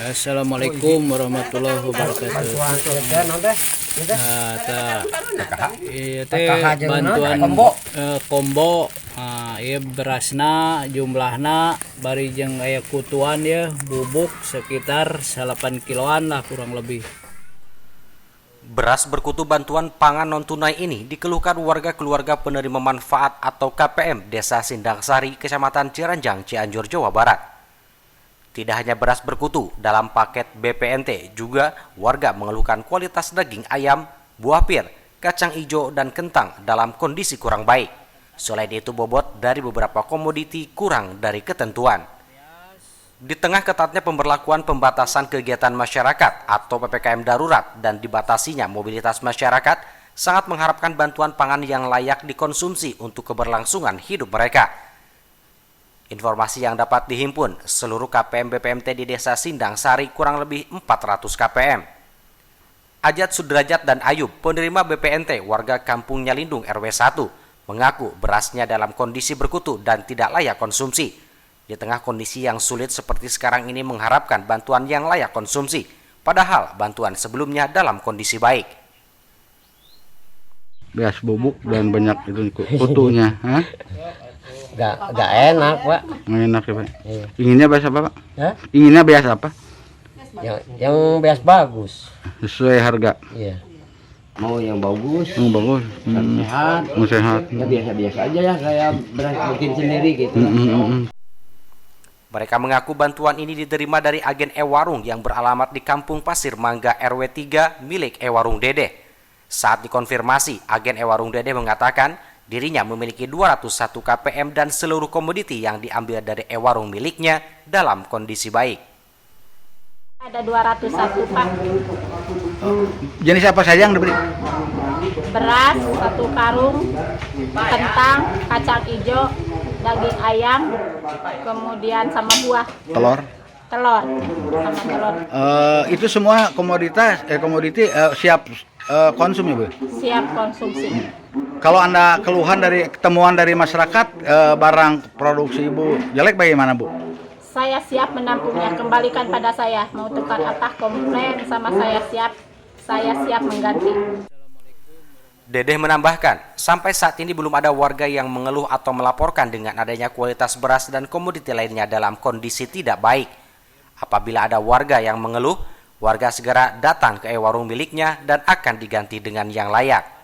Assalamualaikum warahmatullahi wabarakatuh. Bantuan kombo berasna jumlahna bari jeung aya kutuan ya bubuk sekitar 8 kiloan lah kurang lebih. Beras berkutu bantuan pangan non-tunai ini dikeluhkan warga keluarga penerima manfaat atau KPM Desa Sindangsari, Kecamatan Ciranjang, Cianjur, Jawa Barat. Tidak hanya beras berkutu, dalam paket BPNT juga warga mengeluhkan kualitas daging ayam, buah pir, kacang hijau, dan kentang dalam kondisi kurang baik. Selain itu bobot dari beberapa komoditi kurang dari ketentuan. Di tengah ketatnya pemberlakuan pembatasan kegiatan masyarakat atau PPKM darurat dan dibatasinya mobilitas masyarakat, sangat mengharapkan bantuan pangan yang layak dikonsumsi untuk keberlangsungan hidup mereka. Informasi yang dapat dihimpun, seluruh KPM BPMT di Desa Sindangsari kurang lebih 400 KPM. Ajat Sudrajat dan Ayub, penerima BPNT warga Kampung Nyalindung RW 1, mengaku berasnya dalam kondisi berkutu dan tidak layak konsumsi. Di tengah kondisi yang sulit seperti sekarang ini mengharapkan bantuan yang layak konsumsi, padahal bantuan sebelumnya dalam kondisi baik. Beras bubuk dan banyak itu kutunya, Gak enak, Pak. Nggak enak ya, Pak. Iya. Inginnya beras apa, Pak? Hah? Inginnya beras apa? Yang beras bagus. Sesuai harga. Iya. Mau yang bagus, Oh, bagus. sehat, Mau sehat. ya biasa-biasa aja ya, kayak beras bikin sendiri gitu. Mereka mengaku bantuan ini diterima dari agen E-Warung yang beralamat di Kampung Pasir Mangga RW 3 milik E-Warung Dede. Saat dikonfirmasi, agen E-Warung Dede mengatakan dirinya memiliki 201 KPM dan seluruh komoditi yang diambil dari E-Warung miliknya dalam kondisi baik. Ada 201, Pak. Jenis apa saja yang diberi? Beras 1 karung, kentang, kacang hijau, daging ayam, kemudian sama buah. Telur. Telur sama telur. Itu semua komoditi siap konsum ya, Bu? Siap konsumsi. Kalau Anda keluhan dari temuan dari masyarakat barang produksi Ibu jelek bagaimana, Bu? Saya siap menampungnya, kembalikan pada saya. Mau tukar apa komplain sama saya siap mengganti. Dedeh menambahkan, sampai saat ini belum ada warga yang mengeluh atau melaporkan dengan adanya kualitas beras dan komoditi lainnya dalam kondisi tidak baik. Apabila ada warga yang mengeluh, warga segera datang ke E-Warung miliknya dan akan diganti dengan yang layak.